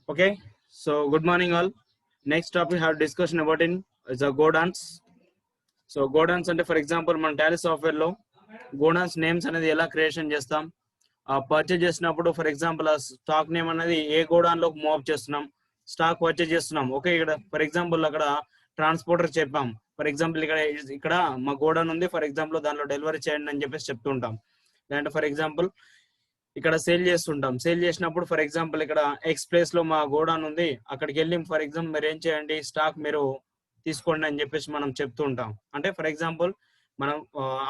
Okay, so good morning all. Next topic we have discussion about in is a godans. So godans అంటే for example మన Tally software లో godowns names అనేది ఎలా creation చేస్తాం, purchase చేసినప్పుడు for example ఆ stock name అనేది ఏ గోడాన్ లో మూవ్ చేస్తున్నాం, స్టాక్ పర్చేజ్ చేస్తున్నాం. ఓకే, ఇక్కడ ఫర్ ఎగ్జాంపుల్ అక్కడ ట్రాన్స్పోర్టర్ చెప్పాం. ఫర్ ఎగ్జాంపుల్ ఇక్కడ మా గోడాన్ ఉంది, ఫర్ ఎగ్జాంపుల్ దానిలో డెలివరీ చేయండి అని చెప్పేసి చెప్తుంటాం. లేదంటే ఫర్ ఎగ్జాంపుల్ ఇక్కడ సేల్ చేస్తుంటాం. సేల్ చేసినప్పుడు ఫర్ ఎగ్జాంపుల్ ఇక్కడ ఎక్స్ ప్లేస్ లో మా గోడాన్ ఉంది, అక్కడికి వెళ్ళి ఫర్ ఎగ్జాంపుల్ మీరు ఏం చేయండి, స్టాక్ మీరు తీసుకోండి అని చెప్పేసి మనం చెప్తూ ఉంటాం. అంటే ఫర్ ఎగ్జాంపుల్ మనం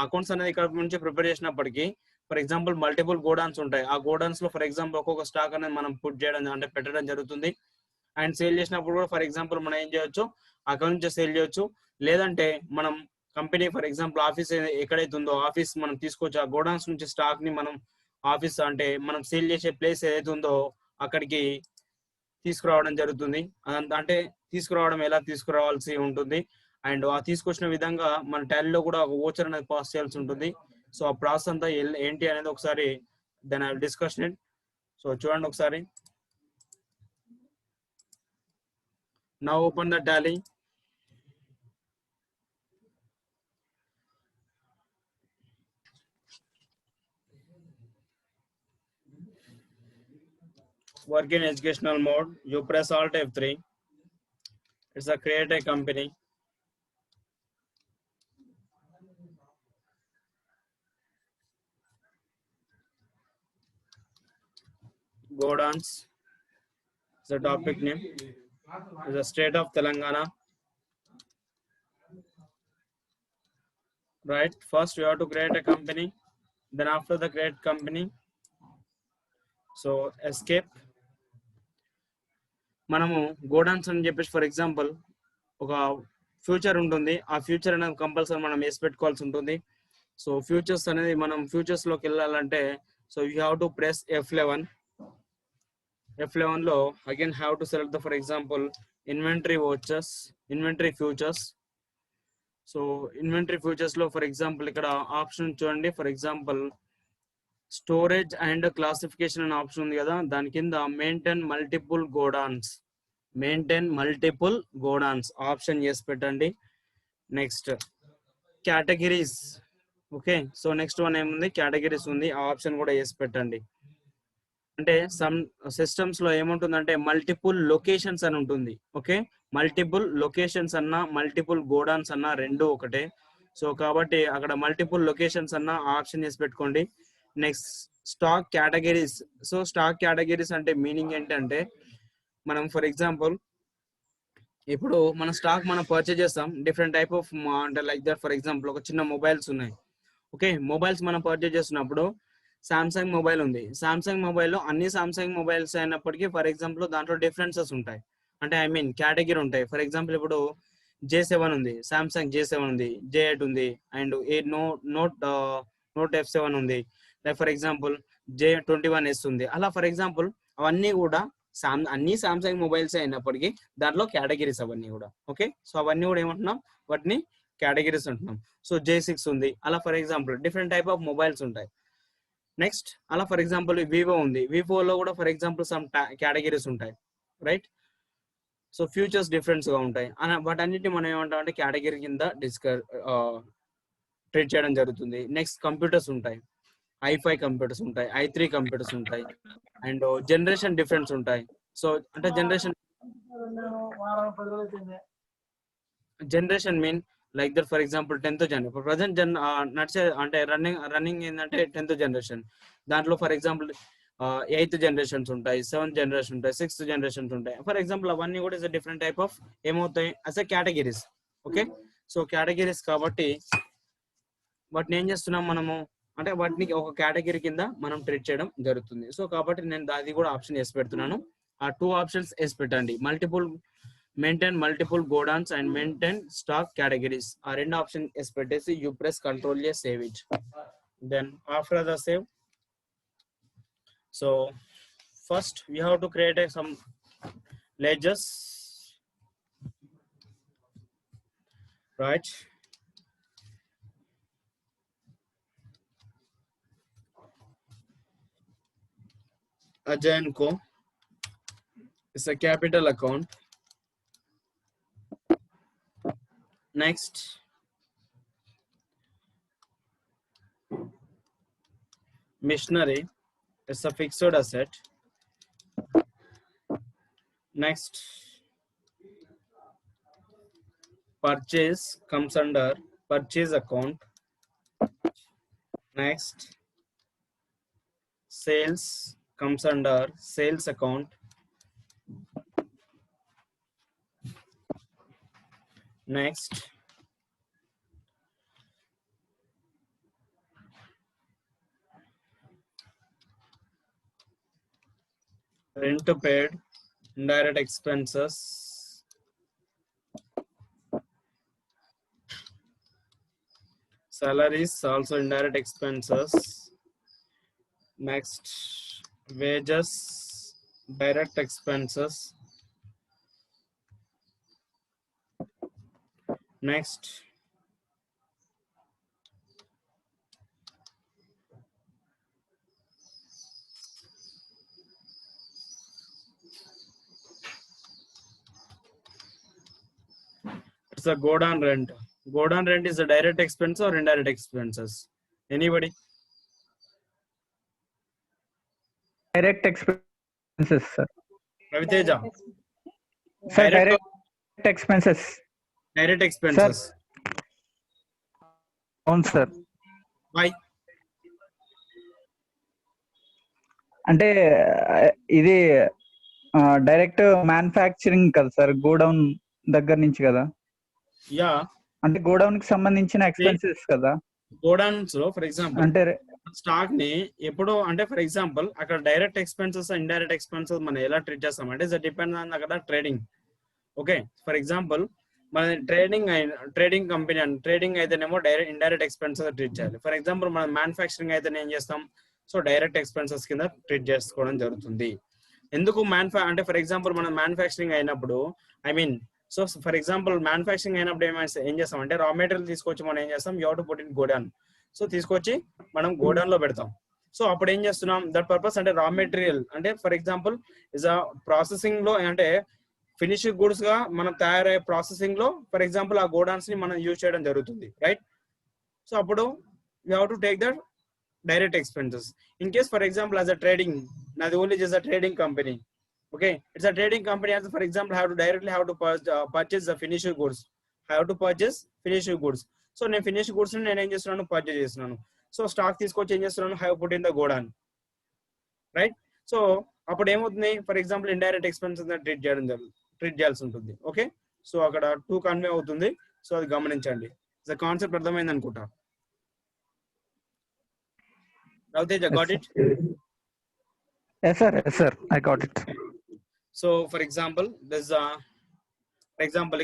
అకౌంట్స్ అనేది ఇక్కడ నుంచి ప్రిపేర్ చేసినప్పటికీ ఫర్ ఎగ్జాంపుల్ మల్టిపుల్ గోడాన్స్ ఉంటాయి. ఆ గోడాన్స్ లో ఫర్ ఎగ్జాంపుల్ ఒక్కొక్క స్టాక్ అనేది మనం పుట్ చేయడం అంటే పెట్టడం జరుగుతుంది. అండ్ సేల్ చేసినప్పుడు కూడా ఫర్ ఎగ్జాంపుల్ మనం ఏం చేయొచ్చు, అక్కడ నుంచి సేల్ చేయొచ్చు. లేదంటే మనం కంపెనీ ఫర్ ఎగ్జాంపుల్ ఆఫీస్ ఎక్కడైతే ఉందో ఆఫీస్ మనం తీసుకోవచ్చు. ఆ గోడౌన్స్ నుంచి స్టాక్ ని మనం ఆఫీస్ అంటే మనం సేల్ చేసే ప్లేస్ ఏదైతే ఉందో అక్కడికి తీసుకురావడం జరుగుతుంది. అంటే తీసుకురావడం ఎలా తీసుకురావాల్సి ఉంటుంది, అండ్ ఆ తీసుకొచ్చిన విధంగా మన టాలీలో కూడా ఒక ఓచర్ అనేది పాస్ చేయాల్సి ఉంటుంది. సో ఆ ప్రాసెస్ అంతా ఏంటి అనేది ఒకసారి then I discussion it. So చూడండి ఒకసారి. Now open the Tally. Work in educational mode, you press alt F3. It's a create a company. Godans is the topic name. Is the state of Telangana. Right, first you have to create a company, then after the create company, so escape. మనము godowns అని చెప్పేసి for example ఒక future ఉంటుంది, ఆ future అనేది compulsory మనం వేసి పెట్టుకోవాల్సి ఉంటుంది. సో ఫ్యూచర్స్ అనేది మనం ఫ్యూచర్స్ లోకి వెళ్ళాలంటే so you have to press F11. F11 లో again have to select the for example inventory vouchers, inventory features. So inventory features లో ఫర్ ఎగ్జాంపుల్ ఇక్కడ ఆప్షన్ చూడండి, for example storage and classification అనే option ఉంది కదా, దాని కింద maintain multiple godowns, maintain multiple godowns option చేసి పెట్టండి. Next categories. Okay, so next one ఏముంది, కేటగిరీస్ ఉంది, ఆ ఆప్షన్ కూడా చేసి పెట్టండి. అంటే సమ్ సిస్టమ్స్ లో ఏముంటుందంటే మల్టిపుల్ లొకేషన్స్ అని ఉంటుంది. ఓకే, మల్టిపుల్ లొకేషన్స్ అన్నా మల్టిపుల్ గోడాన్స్ అన్నా రెండు ఒకటే. సో కాబట్టి అక్కడ మల్టిపుల్ లొకేషన్స్ అన్నా ఆప్షన్ చేసి పెట్టుకోండి. Next stock categories. So stock categories అంటే మీనింగ్ ఏంటంటే మనం ఫర్ ఎగ్జాంపుల్ ఇప్పుడు మన స్టాక్ మనం పర్చేజ్ చేస్తాం, డిఫరెంట్ టైప్ ఆఫ్ అంటే లైక్ దట్ ఫర్ ఎగ్జాంపుల్ ఒక చిన్న మొబైల్స్ ఉన్నాయి. ఓకే, మొబైల్స్ మనం పర్చేజ్ చేసినప్పుడు సామ్సంగ్ మొబైల్ ఉంది, సామ్సంగ్ మొబైల్లో అన్ని సామ్సంగ్ మొబైల్స్ అయినప్పటికీ ఫర్ ఎగ్జాంపుల్ దాంట్లో డిఫరెన్సెస్ ఉంటాయి. అంటే ఐ మీన్ కేటగిరీ ఉంటాయి. ఫర్ ఎగ్జాంపుల్ ఇప్పుడు J7 ఉంది, సామ్సంగ్ J7 ఉంది, J8 ఉంది, అండ్ నోట్ F7 ఉంది. లైక్ ఫర్ ఎగ్జాంపుల్ J21S ఉంది. అలా ఫర్ ఎగ్జాంపుల్ అవన్నీ కూడా అన్ని సామ్సంగ్ మొబైల్స్ అయినప్పటికీ దాంట్లో కేటగిరీస్ అవన్నీ కూడా. ఓకే, సో అవన్నీ కూడా ఏమంటున్నాం, వాటిని కేటగిరీస్ అంటున్నాం. సో J6 ఉంది. అలా for example different type of mobiles ఉంటాయి. నెక్స్ట్ అలా ఫర్ ఎగ్జాంపుల్ వివో ఉంది, వివోలో కూడా ఫర్ ఎగ్జాంపుల్ సమ్ కేటగిరీస్ ఉంటాయి. రైట్, సో ఫ్యూచర్స్ డిఫరెన్స్ గా ఉంటాయి. వాటన్నిటిని మనం ఏమంటాం అంటే కేటగిరీ కింద ట్రీట్ చేయడం జరుగుతుంది. నెక్స్ట్ కంప్యూటర్స్ ఉంటాయి, i5 కంప్యూటర్స్ ఉంటాయి, i3 కంప్యూటర్స్ ఉంటాయి, అండ్ జనరేషన్ డిఫరెన్స్ ఉంటాయి. సో అంటే generation mean like that for example 10th generation, ఇప్పుడు ప్రజెంట్ నడిచే అంటే రన్నింగ్ ఏంటంటే 10th జనరేషన్. దాంట్లో ఫర్ ఎగ్జాంపుల్ 8th జనరేషన్స్ ఉంటాయి, 7th జనరేషన్ ఉంటాయి, 6th జనరేషన్స్ ఉంటాయి. ఫర్ ఎగ్జాంపుల్ అవన్నీ కూడా ఇస్ డిఫరెంట్ టైప్ ఆఫ్ ఏమవుతాయి అస్ ఎ కేటగిరీస్. ఓకే, సో కేటగిరీస్ కాబట్టి వాటిని ఏం చేస్తున్నాం మనము అంటే వాటిని ఒక కేటగిరీ కింద మనం ట్రీట్ చేయడం జరుగుతుంది. సో కాబట్టి నేను అది కూడా ఆప్షన్ వేసి పెడుతున్నాను. ఆ 2 ఆప్షన్స్ వేసి పెట్టండి, maintain multiple godowns and maintain stock categories. ఆ రెండు ఆప్షన్ వేసి పెట్టేసి you press control save it. Then after the save, so first you have to create some ledgers, right? Ajay & Co. It's a capital account. Next, machinery. It's a fixed asset. Next, purchase comes under purchase account. Next, sales comes under sales account. Next, rent paid, indirect expenses. Salaries also indirect expenses. Next, wages, direct expenses. Next, it's a go down rent. Go down rent is a direct expense or indirect expenses? Anybody? Direct expenses, sir. Raviteja. Sir, direct expenses. Direct expenses. అవును sir. Why? అంటే ఇది direct manufacturing కదా sir, godown దగ్గర నుంచి కదా. Yeah, అంటే godown కి సంబంధించిన ఎక్స్పెన్సెస్ కదా. గోడౌన్స్ లో ఫర్ ఎగ్జాంపుల్ అంటే స్టాక్ ని ఎప్పుడు అంటే ఫర్ ఎగ్జాంపుల్ అక్కడ డైరెక్ట్ ఎక్స్పెన్సెస్ ఇండైరెక్ట్ ఎక్స్పెన్సెస్ మనం ఎలా ట్రీట్ చేస్తాం అంటే ఇట్ డిపెండ్ ఆన్ అక్కడ ట్రేడింగ్. ఓకే, ఫర్ ఎగ్జాంపుల్ మన ట్రేడింగ్ కంపెనీ అండ్ ట్రేడింగ్ అయితేనేమో ఇండైరెక్ట్ ఎక్స్పెన్సెస్ ట్రీట్ చేయాలి. ఫర్ ఎగ్జాంపుల్ మనం మ్యానుఫ్యాక్చరింగ్ అయితే ఏం చేస్తాం, సో డైరెక్ట్ ఎక్స్పెన్సెస్ కింద ట్రీట్ చేసుకోవడం జరుగుతుంది. ఎందుకు అంటే ఫర్ ఎగ్జాంపుల్ మనం మ్యానుఫ్యాక్చరింగ్ అయినప్పుడు సో ఫర్ ఎగ్జాంపుల్ మ్యానుఫ్యాక్చరింగ్ అయినప్పుడు ఏం చేస్తాం అంటే రా మెటీరియల్ తీసుకొచ్చి మనం ఏం చేస్తాం, you have to put in godown. So తీసుకొచ్చి మనం గోడౌన్ లో పెడతాం. సో అప్పుడు ఏం చేస్తున్నాం, దట్ పర్పస్ అంటే రా మెటీరియల్ అంటే for example is a processing లో అంటే ఫినిష్ గుడ్స్ గా మనం తయారయ్యే ప్రాసెసింగ్ లో ఫర్ ఎగ్జాంపుల్ ఆ గోడౌన్స్ ని మనం యూజ్ చేయడం జరుగుతుంది, రైట్. సో అప్పుడు you have to take that direct expenses. In case for example as a trading, now the only just a trading company, okay, it's a trading company as for example have to purchase the finished goods, have to purchase finished goods. So నేను finished goods ని నేను ఏం చేస్తున్నాను, purchase చేస్తున్నాను. So stock తీసుకొచ్చి ఏం చేస్తున్నాను, have put in the godown, right. So అప్పుడు ఏమవుతుంది, for example indirect expenses treat చేయాల్సి ఉంటుంది. ఓకే, సో అక్కడ 2 కన్వే అవుతుంది. సో అది గమనించండి. కాన్సెప్ట్ అర్థమైంది అనుకుంటా. Raviteja, got it? Yes sir, I got it. So for example there's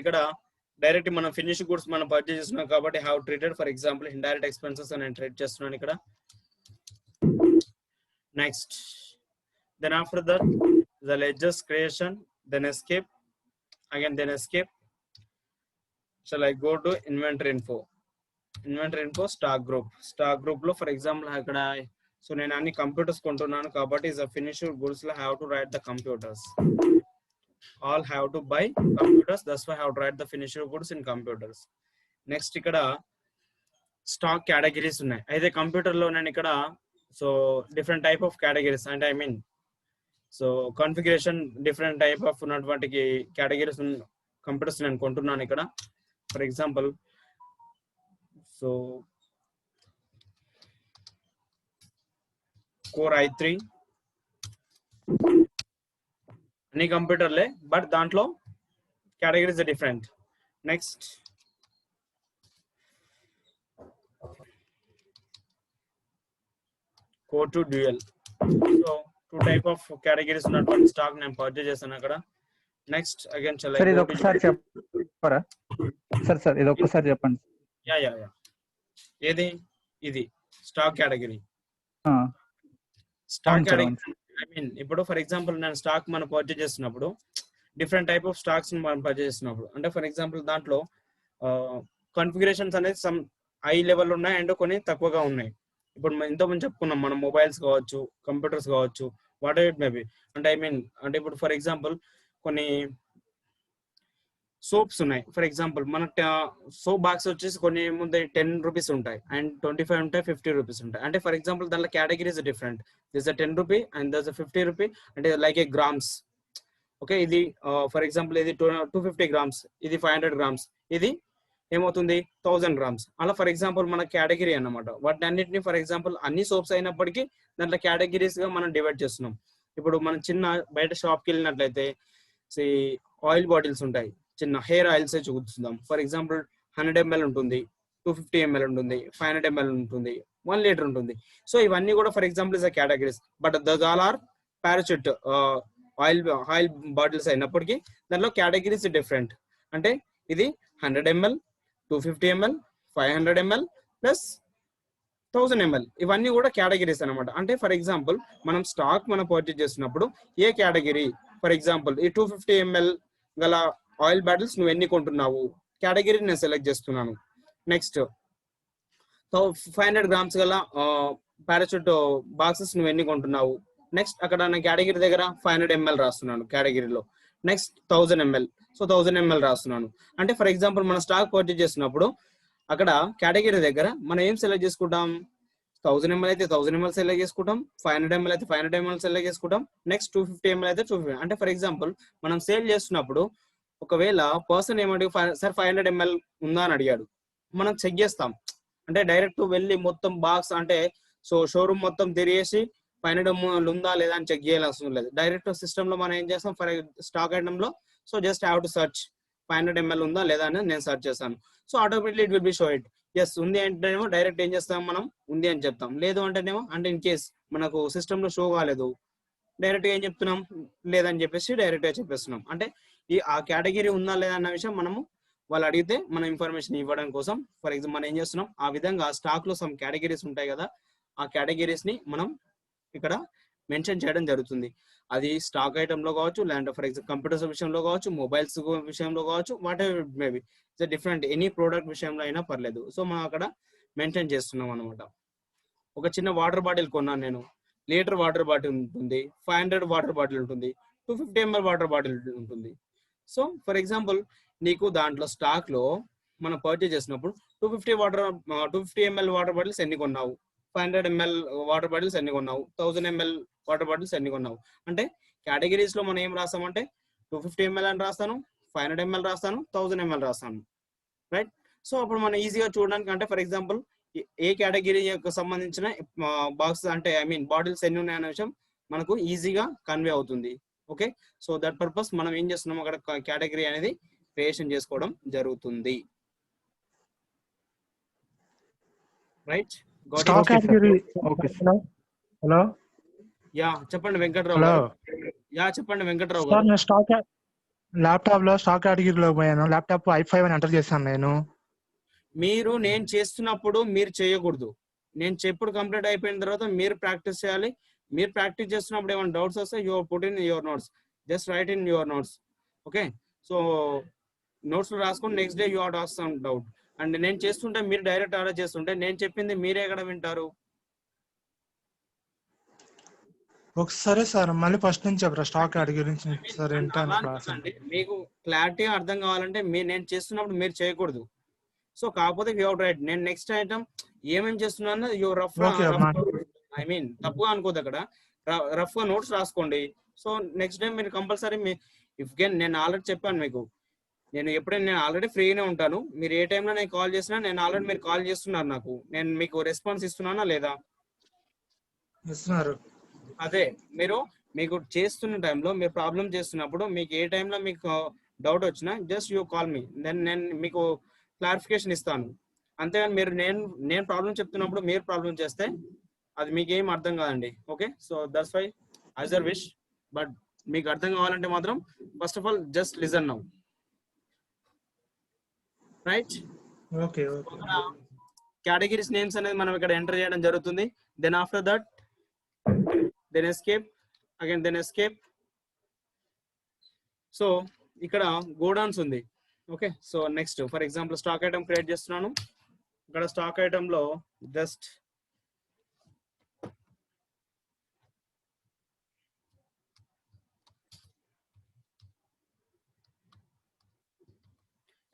ఇక్కడ డైరెక్ట్ మనం ఫినిష్ గుడ్స్ మనం పర్చేస్ చేస్తున్నాం కాబట్టి have treated for example indirect expenses అని ట్రీట్ చేస్తున్నాను ఇక్కడ. Next, then after that the ledgers creation, then escape, again then escape. Shall I go to inventory info stock group లో for example అక్కడ so నేను అన్ని computers కొంటున్నాను కాబట్టి is a finished goods లో have to write the computers. All have to buy computers, that's why have to write the finished goods in computers. Next ఇక్కడ stock categories ఉన్నాయి. అయితే computer లో నేను ఇక్కడ so different type of categories అంటే so configuration different type of ఉన్నటువంటి categories computers నేను కొంటున్నాను ఇక్కడ. For example so Core i3 అన్ని కంప్యూటర్లే, బట్ దాంట్లో categories different. Next Core 2 dual. So 2 type of categories ఉన్నటువంటి స్టాక్ నేను పర్చేజ్ చేశాను అక్కడ. నెక్స్ట్ అగైన్ చల్ సార్ ఇది ఒకసారి చెప్పరా సార్ ఇది ఒకసారి చెప్పండి. యా ఏది ఇది స్టాక్ కేటగిరీ. స్టాక్ కేటగిరీ ఇప్పుడు ఫర్ ఎగ్జాంపుల్ నేను స్టాక్ మనం పర్చేజ్ చేస్తున్నప్పుడు డిఫరెంట్ టైప్ ఆఫ్ స్టాక్స్ మనం పర్చేజ్ చేస్తున్నప్పుడు అంటే ఫర్ ఎగ్జాంపుల్ దాంట్లో కాన్ఫిగరేషన్స్ అనేది సమ్ హై లెవెల్ ఉన్నాయి అండ్ కొన్ని తక్కువగా ఉన్నాయి. ఇప్పుడు ఇంతకుముందు చెప్పుకున్నాం మనం మొబైల్స్ కావచ్చు, కంప్యూటర్స్ కావచ్చు, what ever it may be. అంటే ఐ మీన్ అంటే ఇప్పుడు ఫర్ ఎగ్జాంపుల్ కొన్ని సోప్స్ ఉన్నాయి. ఫర్ ఎగ్జాంపుల్ మన సోప్ బాక్స్ వచ్చేసి కొన్ని ఏముంటాయి 10 రూపీస్ ఉంటాయి అండ్ 25 ఉంటాయి, 50 రూపీస్ ఉంటాయి. అంటే ఫర్ ఎగ్జాంపుల్ దాంట్లో categories different. This 10 rupee and thus 50 rupee, అంటే లైక్ ఏ గ్రామ్స్. ఓకే, ఇది ఫర్ ఎగ్జాంపుల్ ఇది 250 గ్రామ్స్, ఇది 500 గ్రామ్స్, ఇది ఏమవుతుంది 1000 గ్రామ్స్. అలా ఫర్ ఎగ్జాంపుల్ మన కేటగిరీ అన్నమాట. వాటిని అన్నిటిని ఫర్ ఎగ్జాంపుల్ అన్ని సోప్స్ అయినప్పటికీ దాంట్లో కేటగిరీస్ గా మనం డివైడ్ చేస్తున్నాం. ఇప్పుడు మనం చిన్న బయట షాప్కి వెళ్ళినట్లయితే ఆయిల్ బాటిల్స్ ఉంటాయి, చిన్న హెయిర్ ఆయిల్స్ చూపిస్తున్నాం. ఫర్ ఎగ్జాంపుల్ 100 ml ఉంటుంది, 250 ml ఉంటుంది, 500 ml ఉంటుంది, 1 లీటర్ ఉంటుంది. సో ఇవన్నీ కూడా for example is categories. But thus all are parachute oil bottles అయినప్పటికీ దాంట్లో కేటగిరీస్ డిఫరెంట్. అంటే ఇది 100 ml, 250 ml, 500 ml plus 1000 ml, ఇవన్నీ కూడా కేటగిరీస్ అనమాట. అంటే ఫర్ ఎగ్జాంపుల్ మనం స్టాక్ మనం పర్చేజ్ చేస్తున్నప్పుడు ఏ కేటగిరీ, ఫర్ ఎగ్జాంపుల్ ఈ 250 ml గల ఆయిల్ బాటిల్స్ నువ్వు ఎన్ని కొంటున్నావు, కేటగిరీ నేను సెలెక్ట్ చేస్తున్నాను. నెక్స్ట్ 500 గ్రామ్స్ గల పారాచూట్ బాక్సెస్ నువ్వు ఎన్ని కొంటున్నావు. నెక్స్ట్ అక్కడ నా కేటగిరీ దగ్గర 500 ml రాస్తున్నాను కేటగిరీలో. నెక్స్ట్ 1000 ml, సో 1000 ml రాస్తున్నాను. అంటే ఫర్ ఎగ్జాంపుల్ మనం స్టాక్ పర్చేజ్ చేసినప్పుడు అక్కడ కేటగిరీ దగ్గర మనం ఏం సెలెక్ట్ చేసుకుంటాం, 1000 ml అయితే 1000 ml సెలెక్ట్ చేసుకుంటాం, 500 ml అయితే 500 ml సెలెక్ట్ చేసుకుంటాం, నెక్స్ట్ 250 ml అయితే 250. అంటే ఫర్ ఎగ్జాంపుల్ మనం సేల్ చేస్తున్నప్పుడు ఒకవేళ పర్సన్ ఏమడిగి సార్ 500 ml ఉందా అని అడిగాడు, మనం చెక్ చేస్తాం. అంటే డైరెక్ట్ వెళ్ళి మొత్తం బాక్స్ అంటే సో షోరూమ్ మొత్తం తిరిగేసి 500 ml ఉందా లేదా అని చెక్ చేయాల్సిన లేదు. డైరెక్ట్ సిస్టమ్ లో మనం ఏం చేస్తాం, ఫర్ స్టాక్ ఐటమ్ లో so just have to search 500 ml ఉందా లేదా అని నేను సర్చ్ చేస్తాను. So automatically it will be show it. Yes ఉంది అంటేనేమో డైరెక్ట్ ఏం చేస్తాం, మనం ఉంది అని చెప్తాం. లేదు అంటేనేమో అంటే ఇన్ కేస్ మనకు సిస్టమ్ లో షో కాలేదు, డైరెక్ట్ గా ఏం చెప్తున్నాం, లేదని చెప్పేసి డైరెక్ట్ గా చెప్పేస్తున్నాం. అంటే ఆ కేటగిరీ ఉందా లేదా అన్న విషయం మనము వాళ్ళు అడిగితే మన ఇన్ఫర్మేషన్ ఇవ్వడం కోసం ఫర్ ఎగ్జాంపుల్ మనం ఏం చేస్తున్నాం, ఆ విధంగా స్టాక్ లో సమ్ కేటగిరీస్ ఉంటాయి కదా, ఆ కేటగిరీస్ ని మనం ఇక్కడ మెన్షన్ చేయడం జరుగుతుంది. అది స్టాక్ ఐటమ్ లో కావచ్చు, లేదంటే ఫర్ ఎగ్జాంపుల్ కంప్యూటర్స్ విషయంలో కావచ్చు, మొబైల్స్ విషయంలో కావచ్చు, what ever maybe different any product విషయంలో అయినా పర్లేదు. సో మనం అక్కడ మెన్షన్ చేస్తున్నాం అనమాట. ఒక చిన్న వాటర్ బాటిల్ కొన్నాను నేను, లీటర్ వాటర్ బాటిల్ ఉంటుంది, 500 వాటర్ బాటిల్ ఉంటుంది, 250 ml వాటర్ బాటిల్ ఉంటుంది. సో ఫర్ ఎగ్జాంపుల్ నీకు దాంట్లో స్టాక్ లో మనం పర్చేజ్ చేసినప్పుడు 250 ml వాటర్ బాటిల్స్ ఎన్ని కొన్నావు, 500 ml వాటర్ బాటిల్స్ ఎన్ని కొన్నావు, 1000 ml వాటర్ బాటిల్స్ ఎన్ని కొన్నావు. అంటే కేటగిరీస్ లో మనం ఏం రాస్తామంటే 250 ml అని రాస్తాను, 500 ml రాస్తాను, 1000 ml రాస్తాను, రైట్. సో అప్పుడు మనం ఈజీగా చూడడానికి అంటే ఫర్ ఎగ్జాంపుల్ ఏ కేటగిరీ యొక్క సంబంధించిన బాక్స్ అంటే ఐ మీన్ బాటిల్స్ ఎన్ని ఉన్నాయనే విషయం మనకు ఈజీగా కన్వే అవుతుంది. ఓకే, సో దట్ పర్పస్ మనం ఏం చేస్తున్నాం, అక్కడ కేటగిరీ అనేది క్రియేషన్ చేసుకోవడం జరుగుతుంది. Right, stock category. Hello, yeah చెప్పండి వెంకట్రావు గారు. యా చెప్పండి వెంకట్రావు గారు. నేను స్టాక్ ల్యాప్టాప్ లో స్టాక్ కేటగిరీలో పోయాను. ల్యాప్టాప్ i5 అని ఎంటర్ చేశాను నేను. మీరు నేను చేస్తున్నప్పుడు మీరు చేయకూడదు. నేను చెప్పుడు కంప్లీట్ అయిపోయిన తర్వాత మీరు ప్రాక్టీస్ చేయాలి. మీరు ప్రాక్టీస్ చేస్తున్నప్పుడు ఏమైనా డౌట్స్ వస్తే you put in your notes, just write in your notes. Okay, so notes లో రాసుకొని next day you are ask some doubt. And నేను చేస్తుంటే మీరు డైరెక్ట్ ఆర్డర్ చేస్తుంటే నేను చెప్పింది మీరే ఎక్కడ వింటారు. సరే సార్, మళ్ళీ ఫస్ట్ నుంచి చెప్పరా స్టాక్ కేటగిరీ నుంచి. సరే, మీకు క్లారిటీగా అర్థం కావాలంటే నేను చేస్తున్నప్పుడు మీరు చేయకూడదు. సో కాకపోతే యూ రైట్, నేను నెక్స్ట్ ఐటమ్ ఏమేమి చేస్తున్నాను యూ రఫ్ ఐ మీన్ తప్పుగా అనుకోదు, అక్కడ రఫ్ గా నోట్స్ రాసుకోండి. సో నెక్స్ట్ టైం మీరు కంపల్సరీ ఇఫ్ గెన్ నేను ఆల్రెడీ చెప్పాను మీకు, నేను ఎప్పుడైనా నేను ఆల్రెడీ ఫ్రీగానే ఉంటాను. మీరు ఏ టైంలో నేను కాల్ చేసినా నేను ఆల్రెడీ మీరు కాల్ చేస్తున్నారు నాకు, నేను మీకు రెస్పాన్స్ ఇస్తున్నానా లేదా? ఇస్తున్నారు. అదే మీకు చేస్తున్న టైంలో మీరు ప్రాబ్లం చేస్తున్నప్పుడు మీకు ఏ టైంలో మీకు డౌట్ వచ్చినా just you call me, then నేను మీకు క్లారిఫికేషన్ ఇస్తాను. అంతేగాని మీరు నేను ప్రాబ్లం చెప్తున్నప్పుడు మీరు ప్రాబ్లం చేస్తే అది మీకు ఏం అర్థం కాదండి. Okay, so that's why as your wish. But మీకు అర్థం కావాలంటే మాత్రం first of all just listen now, right? Okay, categories names అనేది మనం ఇక్కడ ఎంటర్ చేయడం జరుగుతుంది. Then after that then escape again, then escape. So ఇక్కడ గోడౌన్స్ ఉంది. Okay, so next for example stock item create చేస్తున్నాను. ఇక్కడ స్టాక్ ఐటమ్ లో just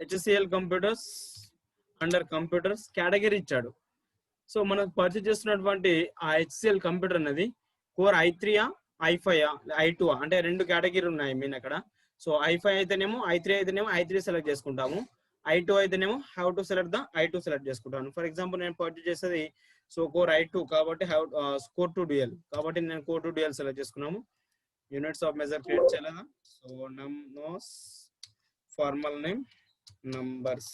HCL computers under computers category ఇచ్చాడు. సో మనం పర్చేజ్ చేస్తున్నటువంటి ఆ HCL కంప్యూటర్ అనేది కోర్ i3 i5 i2 అంటే రెండు కేటగిరీ ఉన్నాయి మీన్ అక్కడ. సో i5 అయితేనేమో i3 అయితేనేమో i3 సెలెక్ట్ చేసుకుంటాము, i2 అయితేనేమో have to select the i2 select చేసుకుంటాను. ఫర్ ఎగ్జాంపుల్ నేను పర్చేజ్ చేసేది సో కోర్ i2 కాబట్టి హ్యావ్ కోర్ టు డ్యూయల్ కాబట్టి నేను కోర్ టు డ్యూయల్ సెలెక్ట్ చేసుకున్నాము. యూనిట్స్ ఆఫ్ మెజర్ క్రియేట్ చేయాలా. So nos formal name numbers.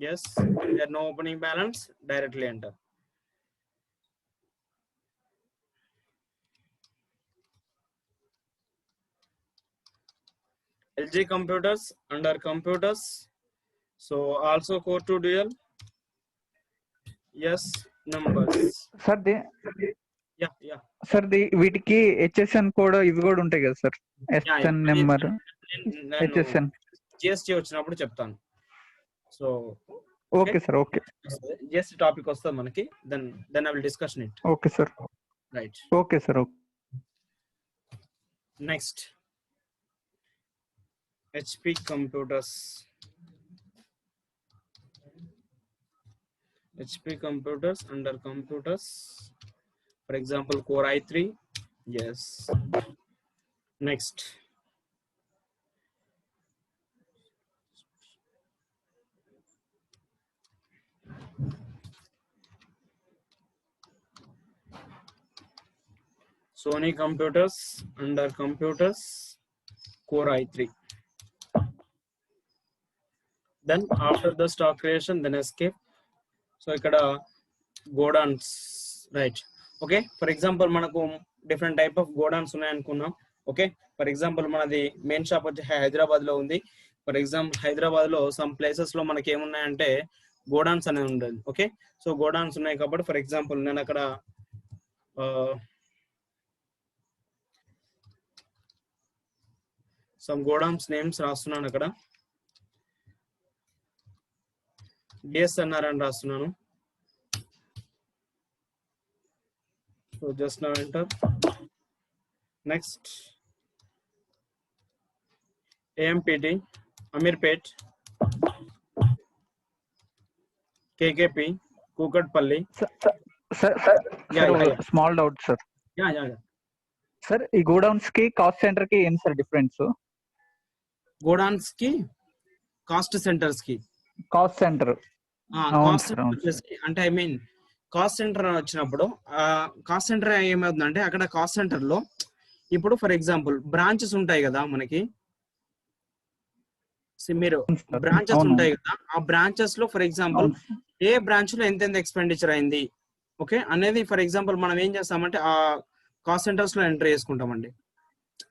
Yes, there are no opening balance, directly enter. LG computers under computers. So also core to dual. Yes, numbers. Sir Yeah. Sir వీటికి HSN code ఇవి కూడా ఉంటాయి కదా sir, SN number HSN. GST వచ్చినప్పుడు చెప్తాను. So okay sir, okay GST topic వస్తుంది మనకి, then I will discuss it. Okay sir, Right. Okay sir. Next, HP computers. HP computers under computers. For example, Core i3. Yes. Next. Sony computers under computers, Core i3. Then after the stock creation, then escape. So ikkada godowns, right? Okay, for example manaku different type of godowns unnai anukunnam. Okay, for example manadi main shop vachi Hyderabad lo undi. For example Hyderabad lo some places lo manaki em unnayante godowns ane undadi. Okay, so godowns unnai kabatti for example nenu akkada some godowns names రాస్తున్నాను అక్కడ. DSNR అని రాస్తున్నాను. So just now enter. Next, AMPT Ameerpet, KKP Kukatpally. Small doubt sir. Yeah sir ఈ godowns కి cost centre కి ఏం sir difference? Godowns కి cost centres కి కాస్ట్ సెంటర్ అంటే ఐ మీన్ కాస్ట్ సెంటర్ వచ్చినప్పుడు కాస్ట్ సెంటర్ ఏమవుతుందంటే అక్కడ కాస్ట్ సెంటర్ లో ఇప్పుడు ఫర్ ఎగ్జాంపుల్ బ్రాంచెస్ ఉంటాయి కదా మనకి, మీరు బ్రాంచెస్ ఉంటాయి కదా, ఆ బ్రాంచెస్ లో ఫర్ ఎగ్జాంపుల్ ఏ బ్రాంచ్ లో ఎంత ఎక్స్పెండిచర్ అయింది ఓకే అనేది ఫర్ ఎగ్జాంపుల్ మనం ఏం చేస్తామంటే ఆ కాస్ట్ సెంటర్స్ లో ఎంటర్ చేసుకుంటామండి.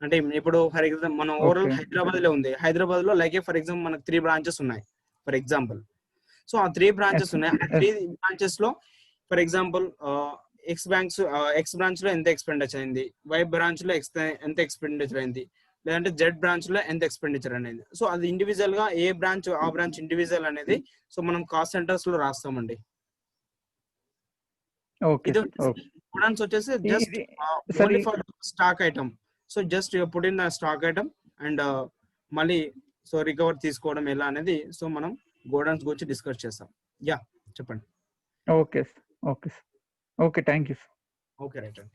అంటే ఇప్పుడు ఫర్ ఎగ్జాంపుల్ మనం ఓవరాల్ హైదరాబాద్ లో ఉంది, హైదరాబాద్ లో లైక్ ఫర్ ఎగ్జాంపుల్ మనకు 3 బ్రాంచెస్ ఉన్నాయి ఫర్ ఎగ్జాంపుల్. సో ఆ 3 బ్రాంచెస్ ఉన్నాయి, ఆ 3 బ్రాంచెస్ లో ఫర్ ఎగ్జాంపుల్ ఎక్స్ బ్రాంచ్ లో ఎంత ఎక్స్పెండిచర్ అయింది, వై బ్రాంచ్ లో ఎంత ఎక్స్పెండిచర్ అయింది, లేదంటే జెడ్ బ్రాంచ్ లో ఎంత ఎక్స్పెండిచర్ అనేది. సో అది ఇండివిజువల్ గా ఏ బ్రాంచ్ ఆ బ్రాంచ్ ఇండివిజువల్ అనేది సో మనం కాస్ట్ సెంటర్స్ లో రాస్తామండి. గోడౌన్స్ వచ్చేసి just only for stock item. So just put in the stock item and మళ్ళీ సో రికవర్ తీసుకోవడం ఎలా అనేది సో మనం గోడౌన్స్ గురించి డిస్కస్ చేస్తాం. యా చెప్పండి. Okay okay okay, thank you. Okay right అండి.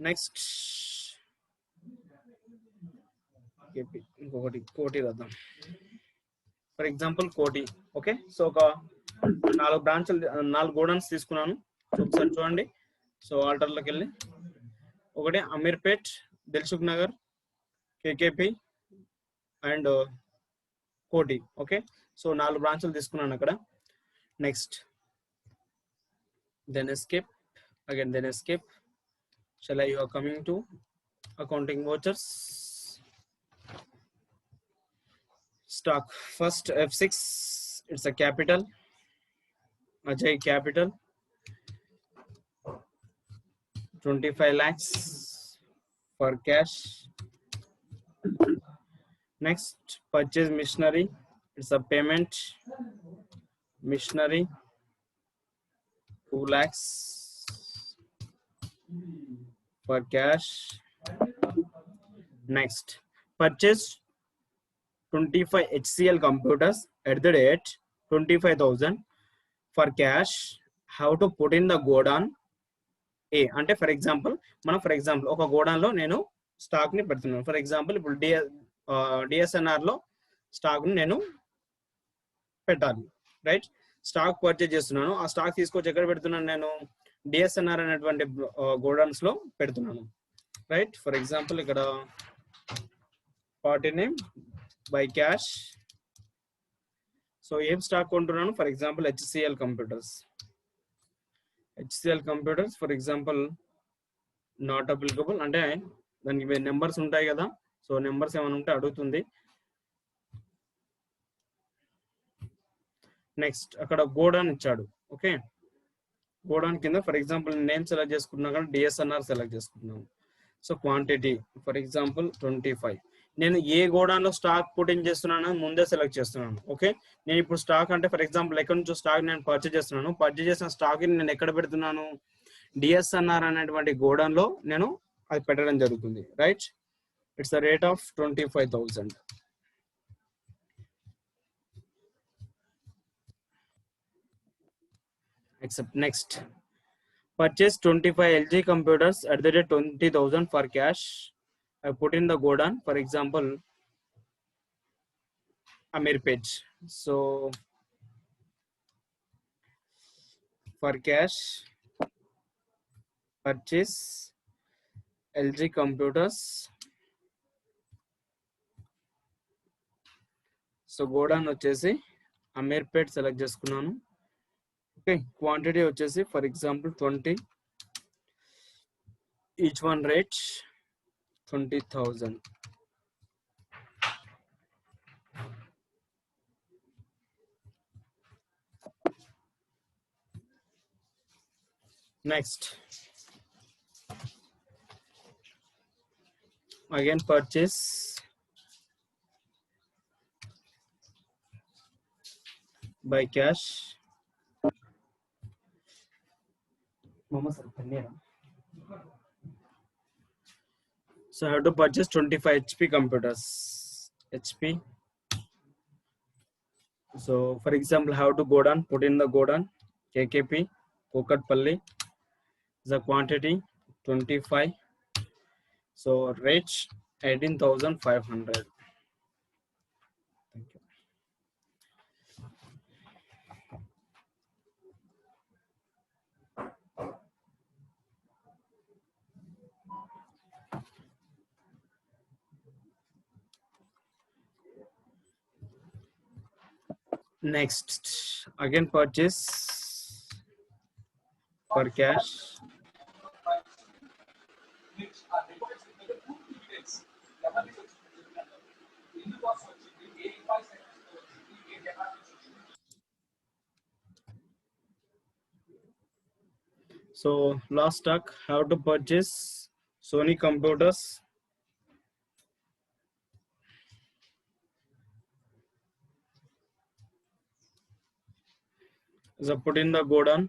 నెక్స్ట్ ఇంకొకటి కోటి రాద్దాం. ఫర్ ఎగ్జాంపుల్ కోటి. ఓకే, సో ఒక 4 బ్రాంచ్లు 4 గోడౌన్స్ తీసుకున్నాను. సో ఒకసారి చూడండి. సో ఆల్టర్లోకి వెళ్ళి ఒకటి అమీర్పేట్, దిల్సుఖ్ నగర్, KKP అండ్ కోటి. ఓకే, సో 4 బ్రాంచ్లు తీసుకున్నాను అక్కడ. Next then escape again, then escape. Shall I, you are coming to accounting vouchers, stock. First F6, it's a capital, Ajay capital, 25 lakhs for cash. Next, purchase machinery, it's a payment machinery, 2 lakhs for cash. Next purchase 25 HCL computers at the rate 25,000 for cash. How to put in the godown A అంటే for example ఒక godown లో నేను stock ని పెడుతున్నాను. For example ఇప్పుడు DSNR లో stock ని నేను పెట్టాలి, రైట్? స్టాక్ పర్చేజ్ చేస్తున్నాను. ఆ స్టాక్ తీసుకొచ్చి ఎక్కడ పెడుతున్నాను? నేను DSNR అనేటువంటి గోడౌన్స్ లో పెడుతున్నాను, రైట్? ఫర్ ఎగ్జాంపుల్ ఇక్కడ party name by cash. So ఏం స్టాక్ కొంటున్నాను? For example HCL computers. For example not applicable అంటే దానికి నెంబర్స్ ఉంటాయి కదా, సో నెంబర్స్ ఏమైనా ఉంటే అడుగుతుంది. నెక్స్ట్ అక్కడ గోడౌన్ ఇచ్చాడు, ఓకే? గోడౌన్ కింద ఫర్ ఎగ్జాంపుల్ నేమ్ సెలెక్ట్ చేసుకుంటున్నా కానీ DSNR సెలెక్ట్ చేసుకుంటున్నాను. So quantity for example 25. నేను ఏ గోడౌన్ లో స్టాక్ పుట్టింగ్ చేస్తున్నాను ముందే సెలెక్ట్ చేస్తున్నాను, ఓకే? నేను ఇప్పుడు స్టాక్ అంటే ఫర్ ఎగ్జాంపుల్ ఎక్కడి నుంచో స్టాక్ నేను పర్చేజ్ చేస్తున్నాను. పర్చేజ్ చేసిన స్టాక్ ని నేను ఎక్కడ పెడుతున్నాను? DSNR అనేటువంటి గోడౌన్ లో నేను అది పెట్టడం జరుగుతుంది, right? It's the rate of 25,000. Except next purchase 25 LG computers at the rate 20,000 for cash. I put in the godown, for example Amirpet. So for cash purchase LG computers. So godown వచ్చేసి Amirpet select చేసుకున్నాను. Okay, quantity వచ్చేసి for example 20, each one rate 20,000. Next again purchase by cash. So I have to purchase 25 HP computers. HP. So for example, how to go down, put in the godown KKP Kokatpalli. The quantity 25. So rate 18,500. Thank you. Next again purchase for cash. So last stock, how to purchase Sony computers. So put in the godown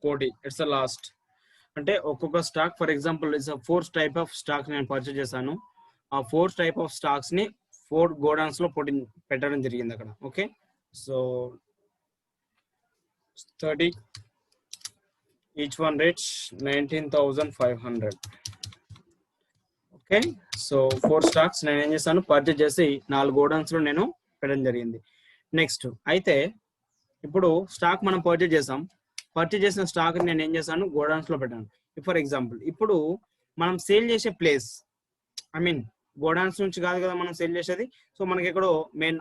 Kodi. It's the last. అంటే ఒక్కొక్క stock for example it's 4 type of stock నేను purchase చేశాను. ఆ 4 type of stocks ని 4 godowns లో పెట్టడం జరిగింది అక్కడ, okay? So 30, each one rate 19,500. Okay, so 4 stocks నేను ఏం చేశాను, పర్చేజ్ చేసి 4 గోడౌన్స్ లో నేను పెట్టడం జరిగింది. నెక్స్ట్ అయితే ఇప్పుడు స్టాక్ మనం పర్చేజ్ చేసాం. పర్చేజ్ చేసిన స్టాక్ నేను ఏం చేశాను, గోడౌన్స్ లో పెట్టాను. ఫర్ ఎగ్జాంపుల్ ఇప్పుడు మనం సేల్ చేసే ప్లేస్, ఐ మీన్ గోడౌన్స్ నుంచి కాదు కదా మనం సేల్ చేసేది. సో మనకి ఎక్కడో మెయిన్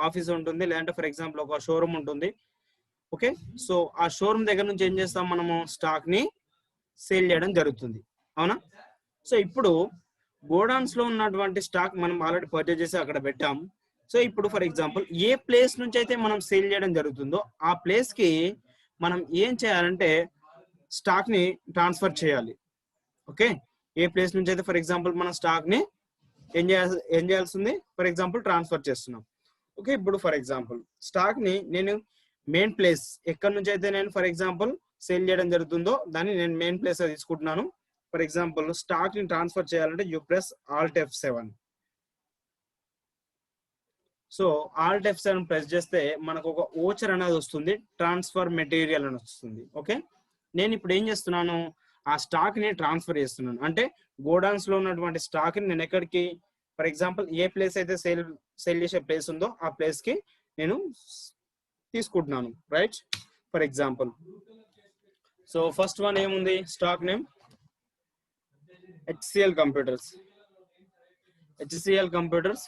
ఆఫీస్ ఉంటుంది, లేదంటే ఫర్ ఎగ్జాంపుల్ ఒక షోరూమ్ ఉంటుంది, ఓకే? సో ఆ షోరూమ్ దగ్గర నుంచి ఏం చేస్తాం, మనము స్టాక్ ని సేల్ చేయడం జరుగుతుంది, అవునా? సో ఇప్పుడు గోడౌన్స్ లో ఉన్నటువంటి స్టాక్ మనం ఆల్రెడీ పర్చేజ్ చేసి అక్కడ పెట్టాం. సో ఇప్పుడు ఫర్ ఎగ్జాంపుల్ ఏ ప్లేస్ నుంచి అయితే మనం సేల్ చేయడం జరుగుతుందో ఆ ప్లేస్ కి మనం ఏం చేయాలంటే స్టాక్ ని ట్రాన్స్ఫర్ చేయాలి, ఓకే? ఏ ప్లేస్ నుంచి అయితే ఫర్ ఎగ్జాంపుల్ మనం స్టాక్ ని ఏం చేయాల్సింది, ఫర్ ఎగ్జాంపుల్ ట్రాన్స్ఫర్ చేస్తున్నాం, ఓకే? ఇప్పుడు ఫర్ ఎగ్జాంపుల్ స్టాక్ ని నేను మెయిన్ ప్లేస్ ఎక్కడి నుంచి అయితే నేను ఫర్ ఎగ్జాంపుల్ సేల్ చేయడం జరుగుతుందో దాన్ని నేను మెయిన్ ప్లేస్ తీసుకుంటున్నాను. ఫర్ ఎగ్జాంపుల్ స్టాక్ ని ట్రాన్స్ఫర్ చేయాలంటే you press Alt F7. So Alt F7 press చేస్తే మనకు ఒక ఓచర్ అనేది వస్తుంది, ట్రాన్స్ఫర్ మెటీరియల్ అని వస్తుంది. ఓకే, నేను ఇప్పుడు ఏం చేస్తున్నాను, ఆ స్టాక్ ని ట్రాన్స్ఫర్ చేస్తున్నాను. అంటే గోడౌన్స్ లో ఉన్నటువంటి స్టాక్ ని నేను ఎక్కడికి, ఫర్ ఎగ్జాంపుల్ ఏ ప్లేస్ అయితే సేల్ చేసే ప్లేస్ ఉందో ఆ ప్లేస్ కి నేను తీసుకుంటున్నాను, right. For example so first one ఏముంది, stock name HCL computers.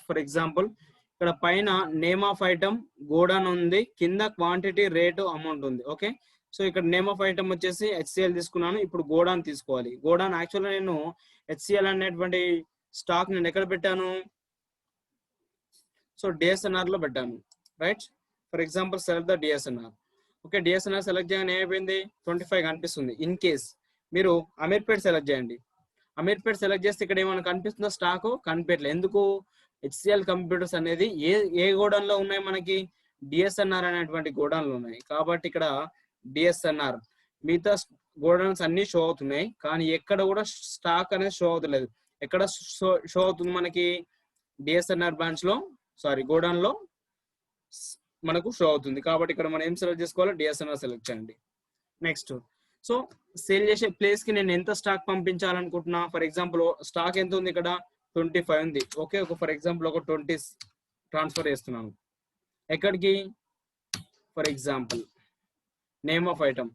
For example ఇక్కడ పైన నేమ్ ఆఫ్ ఐటమ్ గోడౌన్ ఉంది, కింద క్వాంటిటీ రేటు అమౌంట్ ఉంది. ఓకే, సో ఇక్కడ నేమ్ ఆఫ్ ఐటమ్ వచ్చేసి HCL తీసుకున్నాను. ఇప్పుడు గోడౌన్ తీసుకోవాలి. గోడౌన్ యాక్చువల్గా నేను HCL అనేటువంటి స్టాక్ నేను ఎక్కడ పెట్టాను, సో DSNR లో పెట్టాను, right. For example select the DSNR. Okay, DSNR select చేయగానే ఏమైపోయింది, 25 కనిపిస్తుంది. ఇన్ కేస్ మీరు అమీర్పేట్ సెలెక్ట్ చేయండి, అమీర్పేట్ సెలెక్ట్ చేస్తే ఇక్కడ ఏమైనా కనిపిస్తుందో, స్టాక్ కనిపించట్లేదు. ఎందుకు, HCL కంప్యూటర్స్ అనేది ఏ గోడౌన్ లో ఉన్నాయి, మనకి DSNR అనేటువంటి గోడౌన్ లో ఉన్నాయి. కాబట్టి ఇక్కడ DSNR, మిగతా గోడౌన్స్ అన్ని షో అవుతున్నాయి, కానీ ఎక్కడ కూడా స్టాక్ అనేది షో అవుతలేదు. ఎక్కడ షో అవుతుంది మనకి, DSNR బ్రాంచ్ లో, సారీ గోడౌన్ లో మనకు షో అవుతుంది. కాబట్టి ఇక్కడ మనం ఏం సెలెక్ట్ చేసుకోవాలి, DSNR సెలెక్ట్ చేయండి. నెక్స్ట్, సో సేల్ చేసే ప్లేస్ కి నేను ఎంత స్టాక్ పంపించాలనుకుంటున్నా, ఫర్ ఎగ్జాంపుల్ స్టాక్ ఎంత ఉంది, ఇక్కడ 25 ఉంది. ఓకే, ఒక ఫర్ ఎగ్జాంపుల్ ఒక 20 ట్రాన్స్ఫర్ చేస్తున్నాను. ఎక్కడికి, for example name of item,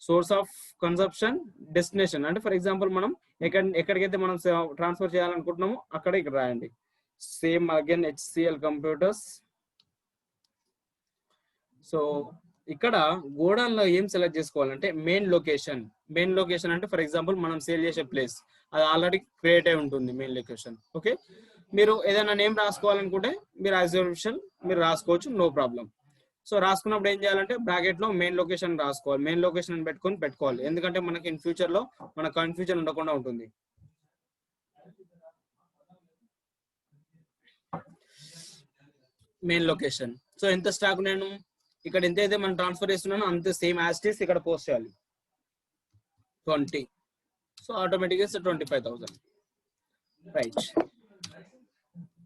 source of consumption, destination. అంటే ఫర్ ఎగ్జాంపుల్ మనం ఎక్కడికైతే మనం ట్రాన్స్ఫర్ చేయాలనుకుంటున్నామో అక్కడ ఇక్కడ రాయండి. Same again HCL computers. So ఇక్కడ గోడౌన్ లో ఏం సెలెక్ట్ చేసుకోవాలంటే మెయిన్ లొకేషన్ అంటే ఫర్ ఎగ్జాంపుల్ మనం సేల్ చేసే ప్లేస్ అది ఆల్రెడీ క్రియేట్ అయి ఉంటుంది మెయిన్ లొకేషన్. ఓకే, మీరు ఏదైనా నేమ్ రాసుకోవాలనుకుంటే మీరు యాజ్ యూజువల్ మీరు రాసుకోవచ్చు, నో ప్రాబ్లం. సో రాసుకున్నప్పుడు ఏం చేయాలంటే బ్రాకెట్ లో మెయిన్ లొకేషన్ రాసుకోవాలి, మెయిన్ లొకేషన్ పెట్టుకోవాలి. ఎందుకంటే మనకి ఇన్ ఫ్యూచర్ లో మన కన్ఫ్యూజన్ ఉండకుండా ఉంటుంది. Main location. సో ఎంత స్టాక్ నేను ఇక్కడ ఎంతైతే మనం ట్రాన్స్ఫర్ చేస్తున్నానో అంతే సేమ్ యాజ్ ఇట్ ఈస్ ఇక్కడ పోస్ట్ చేయాలి, 20. సో ఆటోమేటిక్గా 25,000, రైట్.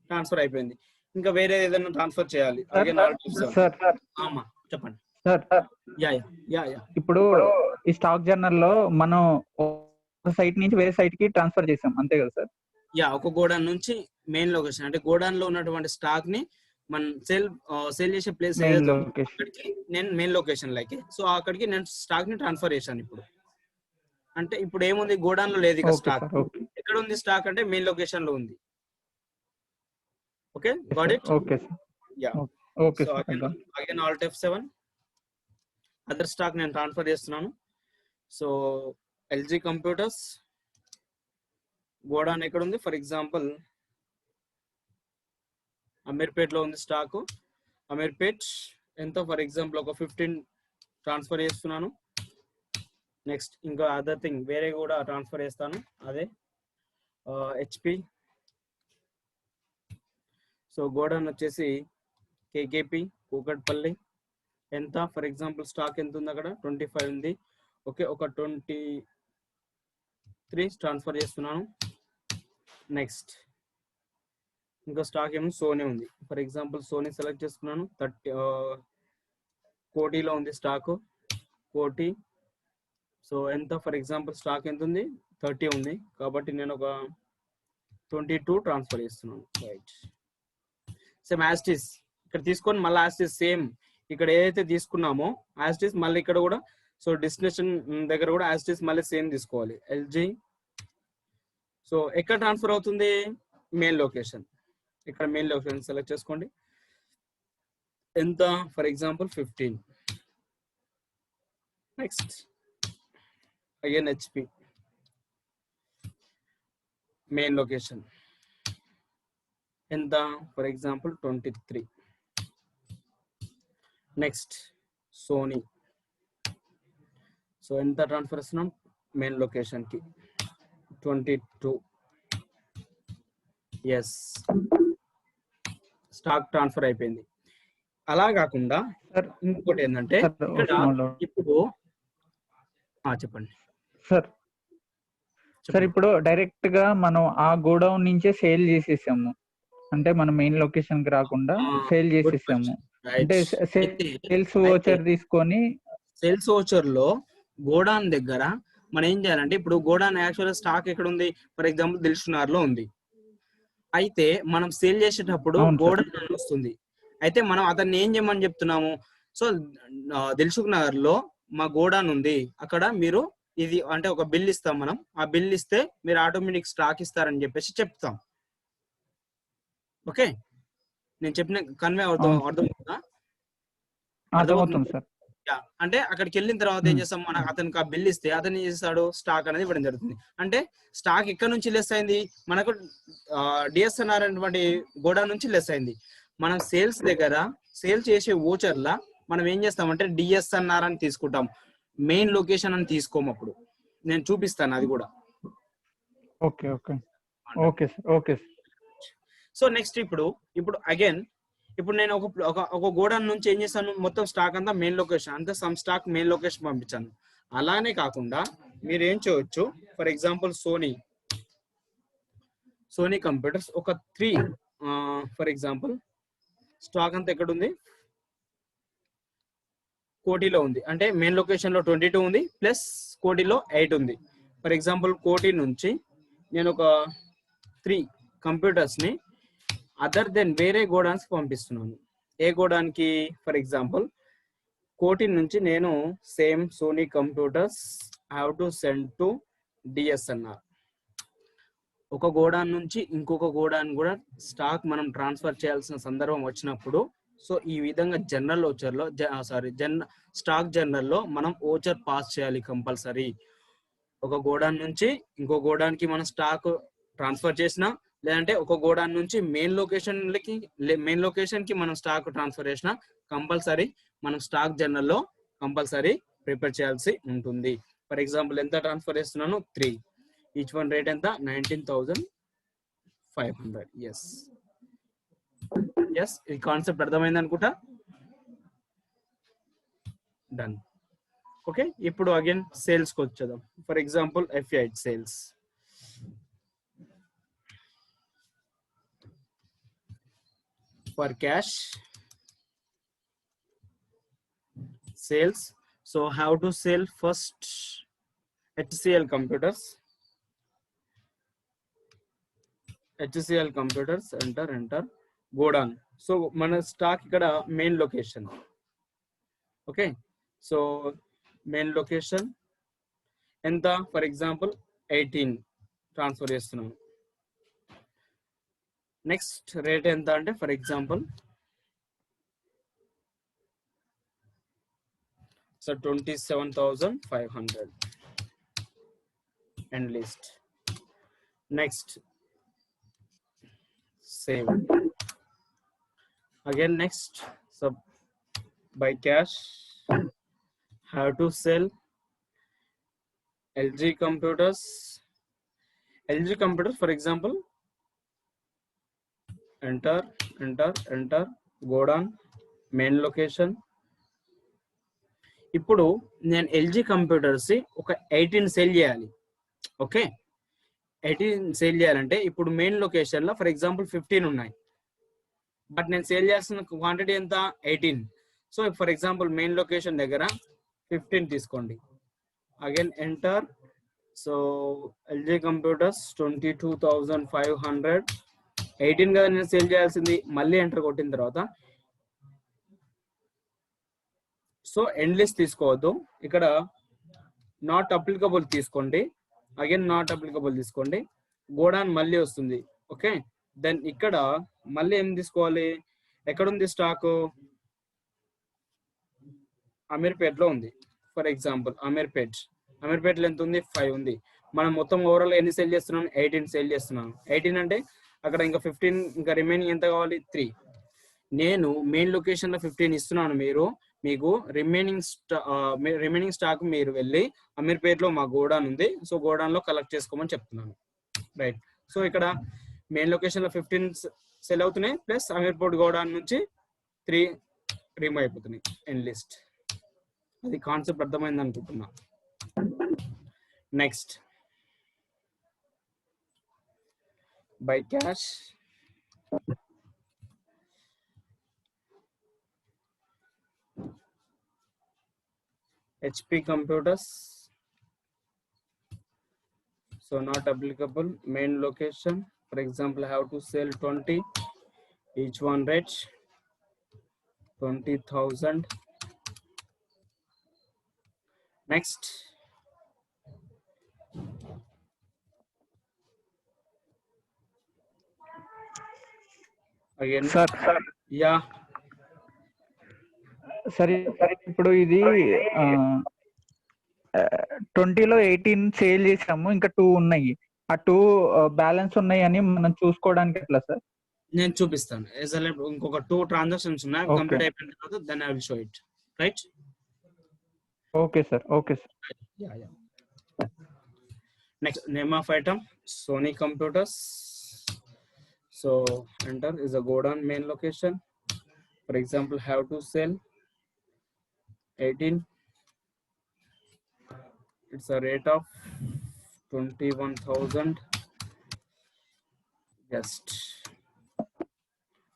ట్రాన్స్ఫర్ అయిపోయింది. ఇంకా వేరే ఏదైనా ట్రాన్స్ఫర్ చేయాలి. చెప్పండి సార్. ఇప్పుడు ఈ స్టాక్ జర్నల్ లో మనం ఒక సైట్ నుంచి వేరే సైట్ కి ట్రాన్స్ఫర్ చేసాం, అంతే కదా సార్? ఒక గోడౌన్ నుంచి మెయిన్ లొకేషన్, అంటే గోడౌన్ లో ఉన్నటువంటి స్టాక్ ని మనం సేల్ చేసే ప్లేస్ నేను మెయిన్ లొకేషన్ లైక్, సో అక్కడికి నేను స్టాక్ ని ట్రాన్స్ఫర్ చేశాను. ఇప్పుడు అంటే ఇప్పుడు ఏముంది, గోడౌన్ లో లేదు ఇక స్టాక్. ఎక్కడ ఉంది స్టాక్ అంటే మెయిన్ లొకేషన్ లో ఉంది. Okay, got it. So again Alt F7, other stock నేను ట్రాన్స్ఫర్ చేస్తున్నాను. సో LG కంప్యూటర్స్ గోడౌన్ ఎక్కడ ఉంది, ఫర్ ఎగ్జాంపుల్ అమీర్పేట్ లో ఉంది స్టాక్. అమీర్పేట్ ఎంత, ఫర్ ఎగ్జాంపుల్ ఒక 15 ట్రాన్స్ఫర్ చేస్తున్నాను. నెక్స్ట్ ఇంకా అదర్ థింగ్ వేరే కూడా ట్రాన్స్ఫర్ చేస్తాను, అదే HP. సో గోడౌన్ వచ్చేసి KKP కూకట్పల్లి. ఎంత, ఫర్ ఎగ్జాంపుల్ స్టాక్ ఎంత ఉంది అక్కడ, 25 ఉంది. ఓకే, ఒక 23 ట్రాన్స్ఫర్ చేస్తున్నాను. నెక్స్ట్ ఇంకో స్టాక్ ఏమో సోనీ ఉంది. ఫర్ ఎగ్జాంపుల్ సోనీ సెలెక్ట్ చేసుకున్నాను. 30 కోటిలో ఉంది స్టాక్, కోటి. సో ఎంత, ఫర్ ఎగ్జాంపుల్ స్టాక్ ఎంత ఉంది, 30 ఉంది. కాబట్టి నేను ఒక 22 ట్రాన్స్ఫర్ చేస్తున్నాను, రైట్. సేమ్ యాస్టిస్ ఇక్కడ తీసుకొని మళ్ళీ యాస్టిస్ సేమ్ ఇక్కడ ఏదైతే తీసుకున్నామో యాస్టిస్ మళ్ళీ ఇక్కడ కూడా, సో డెస్టినేషన్ దగ్గర కూడా యాస్టిస్ మళ్ళీ సేమ్ తీసుకోవాలి, LG. సో ఎక్కడ ట్రాన్స్ఫర్ అవుతుంది, మెయిన్ లొకేషన్. ఇక్కడ మెయిన్ లొకేషన్ సెలెక్ట్ చేసుకోండి. ఎంత, for example 15. Next again HP main location ఎంత, for example 23. Next Sony. So ఎంత ట్రాన్స్ఫర్ చేస్తున్నాం మెయిన్ లొకేషన్ కి, 22. ఎస్, స్టాక్ ట్రాన్స్ఫర్ అయిపోయింది. అలా కాకుండా ఇంకోటి ఏంటంటే ఇక్కడ ఇప్పుడు చెప్పండి సార్. సార్ ఇప్పుడు డైరెక్ట్ గా మనం ఆ గోడౌన్ నుంచే సేల్ చేసేసాము, అంటే మన మెయిన్ లొకేషన్ కి రాకుండా సేల్ చేసేసాము, అంటే సేల్స్ ఓచర్ తీసుకొని సేల్స్ ఓచర్ లో గోడాన్ దగ్గర మనం ఏం చేయాలంటే, ఇప్పుడు గోడాన్ యాక్చువల్ స్టాక్ ఎక్కడ ఉంది, ఫర్ ఎగ్జాంపుల్ దిల్సుఖ్నగర్ లో ఉంది. అయితే మనం సేల్ చేసేటప్పుడు గోడాన్ అని వస్తుంది. అయితే మనం అతన్ని ఏం చేయమని చెప్తున్నాము, సో దిల్సుఖ్నగర్ లో మా గోడాన్ ఉంది, అక్కడ మీరు ఇది అంటే ఒక బిల్ ఇస్తాం మనం, ఆ బిల్ ఇస్తే మీరు ఆటోమేటిక్ స్టాక్ ఇస్తారని చెప్పేసి చెప్తాం. ఓకే, నేను చెప్పిన కన్వే అర్థమవుతుందా? అర్థమవుతుంది సార్. అంటే అక్కడికి వెళ్ళిన తర్వాత ఏం చేస్తాం, మన అతనికి ఆ బిల్ ఇస్తే అతను ఏం చేస్తాడు, స్టాక్ అనేది ఇవ్వడం జరుగుతుంది. అంటే స్టాక్ ఎక్కడ నుంచి లెస్ అయింది, మనకు డిఎస్ఎన్ఆర్ అనేటువంటి గోడాన్ నుంచి లెస్ అయింది. మనం సేల్స్ దగ్గర సేల్ చేసే ఓచర్లా మనం ఏం చేస్తామంటే డిఎస్ఎన్ఆర్ అని తీసుకుంటాం, మెయిన్ లొకేషన్ అని తీసుకోము. అప్పుడు నేను చూపిస్తాను అది కూడా. Okay okay okay sir, okay sir. So next ఇప్పుడు అగైన్ ఇప్పుడు నేను ఒక గోడౌన్ నుంచి ఏం చేస్తాను, మొత్తం స్టాక్ అంతా మెయిన్ లొకేషన్ అంతా సమ్ స్టాక్ మెయిన్ లొకేషన్ పంపించాను. అలానే కాకుండా మీరు ఏం చేయొచ్చు, ఫర్ ఎగ్జాంపుల్ సోనీ కంప్యూటర్స్ ఒక 3 ఫర్ ఎగ్జాంపుల్ స్టాక్ అంతా ఎక్కడ ఉంది, కోటిలో ఉంది. అంటే మెయిన్ లొకేషన్ లో 22 ఉంది, ప్లస్ కోటిలో 8 ఉంది. ఫర్ ఎగ్జాంపుల్ కోటి నుంచి నేను ఒక 3 కంప్యూటర్స్ ని అదర్ దెన్ వేరే గోడాన్స్ పంపిస్తున్నాను. ఏ గోడాన్కి, ఫర్ ఎగ్జాంపుల్ కోటి నుంచి నేను same Sony computers have to send to DSNR. ఒక గోడాన్ నుంచి ఇంకొక గోడాన్ కూడా స్టాక్ మనం ట్రాన్స్ఫర్ చేయాల్సిన సందర్భం వచ్చినప్పుడు, సో ఈ విధంగా జనరల్ ఓచర్లో స్టాక్ జనరల్లో మనం ఓచర్ పాస్ చేయాలి కంపల్సరీ. ఒక గోడాన్ నుంచి ఇంకో గోడాన్కి మనం స్టాక్ ట్రాన్స్ఫర్ చేసినా, లేదంటే ఒక గోడాన్ నుంచి మెయిన్ లొకేషన్ కి మనం స్టాక్ ట్రాన్స్ఫర్ చేసిన, కంపల్సరీ మనం స్టాక్ జనరల్లో కంపల్సరీ ప్రిపేర్ చేయాల్సి ఉంటుంది. ఫర్ ఎగ్జాంపుల్ ఎంత ట్రాన్స్ఫర్ చేస్తున్నాను, 3, ఈచ్ వన్ రేట్ ఎంత 19,500. ఎస్ ఈ కాన్సెప్ట్ అర్థమైంది అనుకుంటా. డన్. ఓకే, ఇప్పుడు అగైన్ సేల్స్ కి వచ్చేద్దాం. For example F8 sales. For cash sales, so how to sell first HCL computers, enter godown. So mana stock ikkada main location. Okay, so main location enta, for example 18 transfer chestunnanu. Next rate enta ante, for example so 27,500 end list. Next save again. Next, so by cash have to sell LG computers, for example enter godown main location. ఇప్పుడు నేను LG computers ఒక 18 sale చేయాలి. Okay, 18 sale చేయాలంటే ఇప్పుడు main location లో for example 15 ఉన్నాయి, but నేను sale చేస్తున్న క్వాంటిటీ ఎంత 18. So for example main location దగ్గర 15 తీసుకోండి. Again enter. So LG computers 22,500, 18 కదా నేను సేల్ చేయాల్సింది. మళ్ళీ ఎంటర్ కొట్టిన తర్వాత సో ఎండ్ లిస్ట్ తీసుకోవద్దు, ఇక్కడ నాట్ అప్లికబుల్ తీసుకోండి. అగైన్ నాట్ అప్లికబుల్ తీసుకోండి, గోడాన్ మళ్ళీ వస్తుంది. ఓకే, దెన్ ఇక్కడ మళ్ళీ ఏం తీసుకోవాలి, ఎక్కడుంది స్టాక్, అమీర్పేట్ లో ఉంది. ఫర్ ఎగ్జాంపుల్ అమీర్పేట్లో ఎంత ఉంది, 5 ఉంది. మనం మొత్తం ఓవరాల్ ఎన్ని సేల్ చేస్తున్నాం, 18 సేల్ చేస్తున్నాం. 18 అంటే అక్కడ ఇంకా 15, ఇంకా రిమైనింగ్ ఎంత కావాలి, 3. నేను మెయిన్ లొకేషన్ లో 15 ఇస్తున్నాను, మీకు రిమైనింగ్ స్టాక్ మీరు వెళ్ళి అమీర్పేట్ లో మా గోడాన్ ఉంది, సో గోడాన్ లో కలెక్ట్ చేసుకోమని చెప్తున్నాను. రైట్, సో ఇక్కడ మెయిన్ లొకేషన్ లో 15 సెల్ అవుతున్నాయి, ప్లస్ అమీర్పేట్ గోడాన్ నుంచి 3 రిమూవ్ అయిపోతున్నాయి ఎండ్ లిస్ట్. అది కాన్సెప్ట్ అర్థమైంది అనుకుంటున్నా. Next by cash. HP computers, so not applicable. Main location, for example, I have to sell 20, each one rate 20,000. Next, again, sir yeah, సరే ఇప్పుడు ఇది 20లో 18 సేల్ చేసాము, ఇంకా 2 ఉన్నాయి. ఆ 2 బ్యాలెన్స్ ఉన్నాయి అని మనం చూసుకోవడానికి ఎట్లా సార్? నేను చూపిస్తాను. ఇంకొక 2 ట్రాన్సాక్షన్స్ ఉన్నాయి, Okay. కంప్లీట్ అయిపోయిన తర్వాత then I will show it, right? Okay sir, okay sir. Yeah. Next, name of item, Sony computers. So enter is a godown main location. For example, have to sell 18. It's a rate of 21,000. Just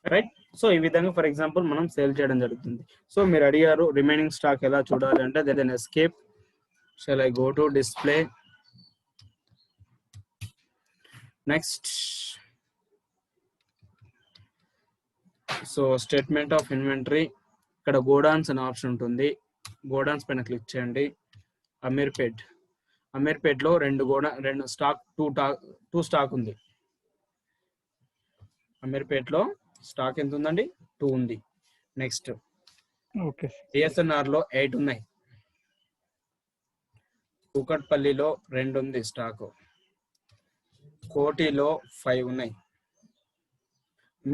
right. So ఈ విధంగా for example మనం sale చేయడం జరుగుతుంది. So మీరు అడిగారు remaining stock ఎలా చూడాలి అంటే, then escape. Shall I go to display. Next, so statement of inventory, ఇక్కడ గోడాన్స్ అనే ఆప్షన్ ఉంటుంది. గోడాన్స్ పైన క్లిక్ చేయండి. అమీర్పేట్లో రెండు స్టాక్ టూ స్టాక్ ఉంది. అమీర్పేట్లో స్టాక్ ఎంత ఉందండి? 2 ఉంది. Next, okay. బిఎస్ఎన్ఆర్ లో 8 ఉన్నాయి. కూకట్పల్లిలో 2 ఉంది స్టాక్. కోటిలో 5 ఉన్నాయి.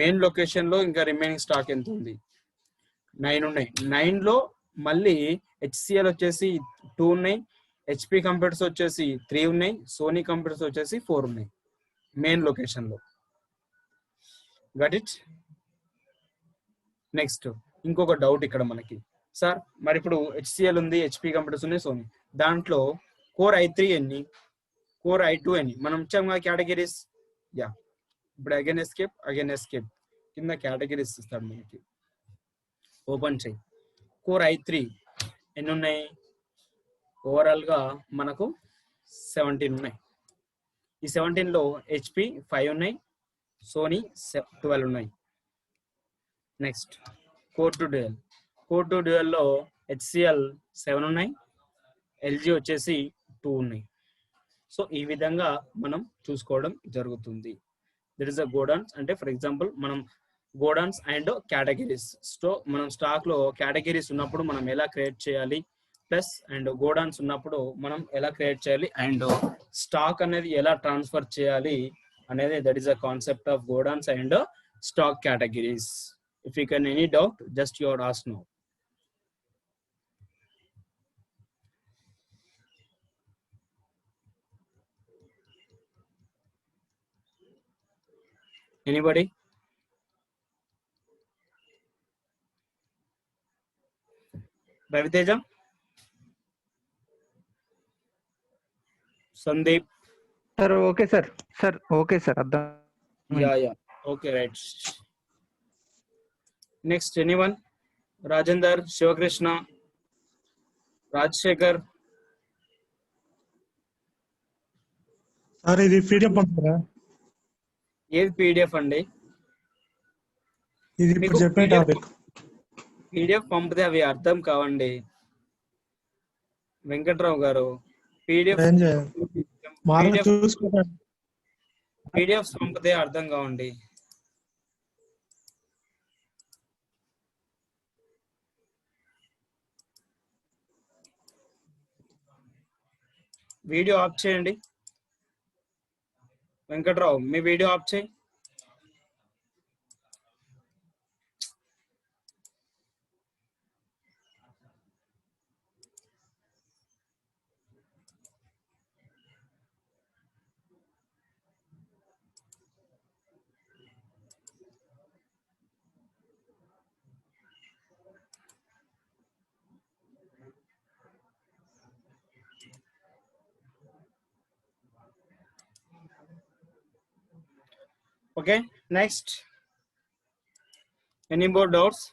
మెయిన్ లొకేషన్ లో ఇంకా రిమైనింగ్ స్టాక్ ఎంత ఉంది? 9 ఉన్నాయి. 9 లో మళ్ళీ హెచ్సిఎల్ వచ్చేసి 2 ఉన్నాయి, హెచ్పి కంప్యూటర్స్ వచ్చేసి 3 ఉన్నాయి, సోనీ కంప్యూటర్స్ వచ్చేసి 4 ఉన్నాయి మెయిన్ లొకేషన్ లో. Got it? నెక్స్ట్, ఇంకొక డౌట్ ఇక్కడ మనకి, సార్ మరి ఇప్పుడు హెచ్సిఎల్ ఉంది, హెచ్పి కంప్యూటర్స్ ఉన్నాయి, సోనీ, దాంట్లో కోర్ i3 ఎన్ని, కోర్ i2 ఎన్ని మనం ఇచ్చాం కదా కేటగిరీస్. యా, ఇప్పుడు అగైన్ ఎస్కేప్ కింద కేటగిరీస్ ఇస్తాడు మనకి. ఓపెన్ చేయి. కోర్ i3 ఎన్ని ఉన్నాయి? ఓవరాల్ గా మనకు 17 ఉన్నాయి. ఈ 17 లో హెచ్పి 5 ఉన్నాయి, సోనీ 12 ఉన్నాయి. నెక్స్ట్, కోర్ టు డ్యూయల్ లో హెచ్సిఎల్ 7 ఉన్నాయి, ఎల్జీ వచ్చేసి 2 ఉన్నాయి. సో ఈ విధంగా మనం చూసుకోవడం జరుగుతుంది. That is a godowns. అంటే ఫర్ ఎగ్జాంపుల్ మనం గోడౌన్స్ అండ్ కేటగిరీస్, మనం స్టాక్ లో కేటగిరీస్ ఉన్నప్పుడు మనం ఎలా క్రియేట్ చేయాలి, ప్లస్ అండ్ గోడౌన్స్ ఉన్నప్పుడు మనం ఎలా క్రియేట్ చేయాలి, అండ్ స్టాక్ అనేది ఎలా ట్రాన్స్ఫర్ చేయాలి అనేది, that is a concept of godowns and stock categories. If you can any doubt, just you are ask now. Anybody? Raviteja? Sandeep? Sir okay sir, okay sir, అర్థం. Yeah. Okay, right. Next, anyone? Rajendra, Shivakrishna, Rajshekhar? Sir ఇది PDF పంపుతారా? ఏది PDF అండి? ఇది ఇప్పుడు చెప్పే topic. PDF పంపితే అవి అర్థం కావండి వెంకట్రావు గారు. పీడిఎఫ్ పీడిఎఫ్ పంపితే అర్థం కావండి. వీడియో ఆఫ్ చేయండి వెంకట్రావు, మీ వీడియో ఆఫ్ చేయి. Okay next any more doubts?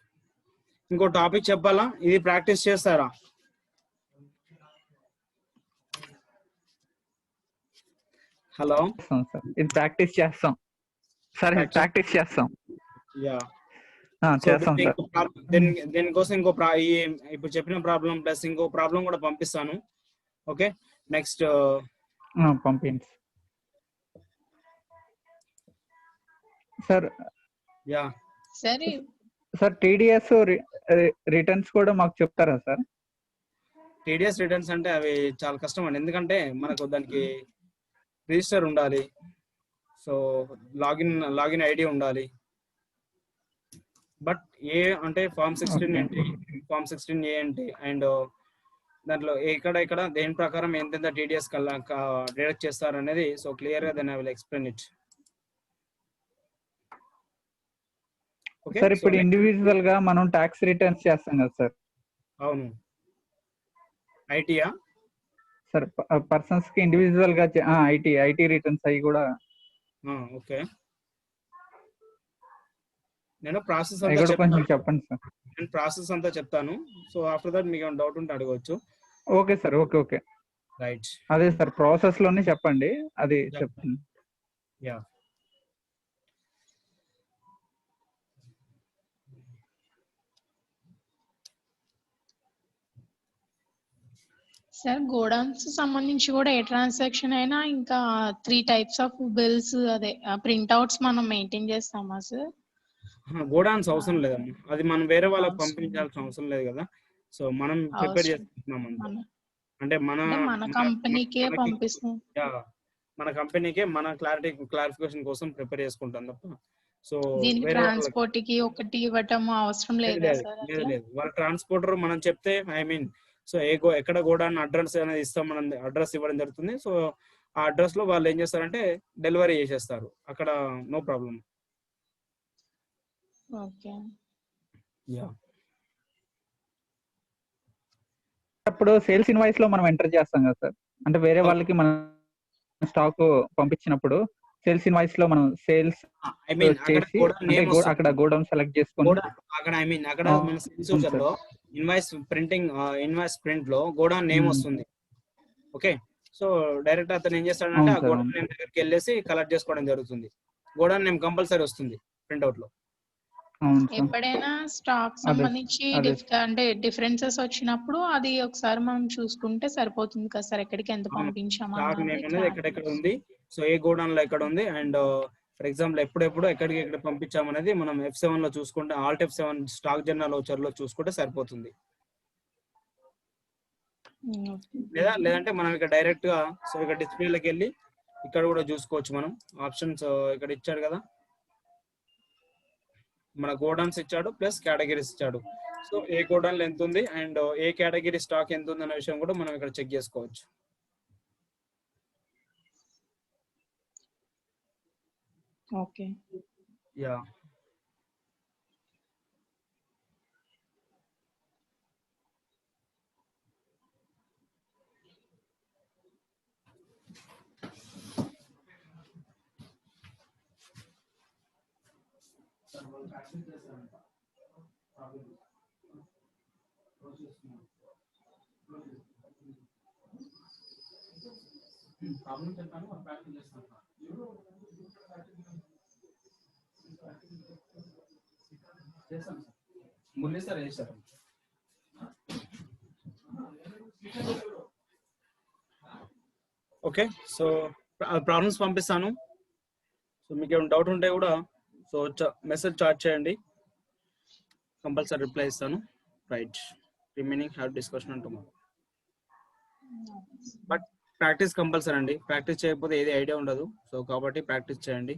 ఇంకో టాపిక్ చెప్పాలా? ఇది ప్రాక్టీస్ చేస్తారా? హలో సార్ ఇది ప్రాక్టీస్ చేస్తాం సార్, ప్రాక్టీస్ చేస్తాం. యా చేస్తాం సార్. దీనికోసం ఇప్పుడు చెప్పిన ప్రాబ్లం ప్లస్ ఇంకో ప్రాబ్లం కూడా పంపిస్తాను. ఓకే నెక్స్ట్ పంపించండి సార్. యా సరే సార్ టీడీఎస్ రిటర్న్స్ కూడా మాకు చెప్తారా సార్? టీడీఎస్ రిటర్న్స్ అంటే అవి చాలా కష్టం అండి, ఎందుకంటే మనకు దానికి రిజిస్టర్ ఉండాలి, సో లాగిన్ ఐడి ఉండాలి. బట్ ఏ అంటే ఫార్మ్ 16 ఏంటి, ఫార్మ్ 16 ఏ ఏంటి, అండ్ దాంట్లో ఎక్కడ దేని ప్రకారం ఎంతెంత టీడీఎస్ డిడక్ట్ చేస్తారు అనేది సో క్లియర్ గా then I will explain it. Sir ఇప్పుడు ఇండివిజువల్ గా మనం ట్యాక్స్ రిటర్న్స్ చేస్తాం కదా సార్? అవును. ఐటీయా సార్ పర్సన్స్ కి ఇండివిజువల్ గా ఐటీ రిటర్న్స్ అవి కూడా. ఓకే నేను ప్రాసెస్ అవి కూడా కొంచెం చెప్పండి సార్. నేను ప్రాసెస్ అంతా చెప్తాను, సో ఆఫ్టర్ దట్ మీకు ఏమైనా డౌట్ ఉంటే అడగవచ్చు. Okay sir, okay right. అదే సార్ ప్రాసెస్ లోనే చెప్పండి, అది చెప్పండి. యా సార్ గోడౌన్స్ సంబంధించి కూడా ఏ ట్రాన్సాక్షన్ అయినా ఇంకా 3 టైప్స్ ఆఫ్ బిల్స్ అదే ప్రింట్అవుట్స్ మనం మెయింటైన్ చేస్తామా సార్? గోడౌన్స్ అవసరం లేదమ్మా, అది మనం వేరే వాళ్ళకి పంపించాల్సిన అవసరం లేదు కదా. సో మనం ప్రిపేర్ చేసుకుంటున్నాం అంతే, అంటే మన కంపెనీకే పంపిస్తాం. మన కంపెనీకే మన క్లారిఫికేషన్ కోసం ప్రిపేర్ చేసుకుంటాం తప్ప. సో దీనికి ట్రాన్స్పోర్ట్ కి ఒకటి ఇవ్వటం అవసరం లేదా సార్? లేదు, వాళ్ళ ట్రాన్స్పోర్టర్ మనం చెప్తే ఐ మీన్ సో ఎక్కడ గోడౌన్ అడ్రస్ అనేది ఇస్తాం, మనం అడ్రస్ ఇవ్వడం జరుగుతుంది. సో ఆ అడ్రస్ లో వాళ్ళు ఏం చేస్తారంటే డెలివరీ చేసేస్తారు, అక్కడ నో ప్రాబ్లం. ఓకే. యా అప్పుడు సేల్స్ ఇన్వాయిస్ లో మనం ఎంటర్ చేస్తాం కదా సార్, అంటే వేరే వాళ్ళకి మనం స్టాక్ పంపించినప్పుడు సేల్స్ ఇన్వాయిస్ లో మనం సేల్స్ చేసి అక్కడ గోడౌన్ సెలెక్ట్ చేసుకొని అక్కడ మన సేల్స్ సూచర్ లో ఇన్వాయిస్ ప్రింట్ లో గోడౌన్ నేమ్ వస్తుంది. ఓకే సో డైరెక్ట్ అతను ఏం చేస్తాడంటే ఆ గోడౌన్ నేమ్ దగ్గరికి వెళ్ళేసి కలెక్ట్ చేసుకోవడం జరుగుతుంది. గోడౌన్ నేమ్ కంపల్సరీ వస్తుంది ప్రింట్అవుట్ లో. ఎప్పుడైనా స్టాక్ సంబంధించి అంటే డిఫరెన్సెస్ వచ్చినప్పుడు అది ఒకసారి మనం చూసుకుంటే సరిపోతుంది కదా సార్, ఎక్కడికి ఎంత పంపించామా ఎక్కడెక్కడ ఉంది, సో ఏ గోడౌన్ లో ఎక్కడ ఉంది, అండ్ ఫర్ ఎగ్జాంపుల్ ఎప్పుడెప్పుడు ఎక్కడికి ఎక్కడ పంపించామనేది మనం F7 లో చూసుకుంటే, Alt F7 stock journal voucher లో చూసుకుంటే సరిపోతుంది. లేదంటే మనం ఇక్కడ డైరెక్ట్ గా సో ఇక్కడ డిస్ప్లేలోకి వెళ్ళి ఇక్కడ కూడా చూసుకోవచ్చు. మనం ఆప్షన్స్ ఇక్కడ ఇచ్చాడు కదా, మన గోడౌన్స్ ఇచ్చాడు ప్లస్ కేటగిరీస్ ఇచ్చాడు. సో ఏ గోడౌన్ లో ఎంత ఉంది అండ్ ఏ కేటగిరీ స్టాక్ ఎంత ఉంది అనే విషయం కూడా మనం ఇక్కడ చెక్ చేసుకోవచ్చు. Okay. Yeah okay so problems పంపిస్తాను. సో మీకు ఏమైనా డౌట్ ఉంటే కూడా సో మెసేజ్ చాట్ చేయండి, కంపల్సరీ రిప్లై ఇస్తాను. Right, remaining have discussion on tomorrow. But practice compulsory అండి, ప్రాక్టీస్ చేయకపోతే ఏది ఐడియా ఉండదు. సో కాబట్టి ప్రాక్టీస్ చేయండి.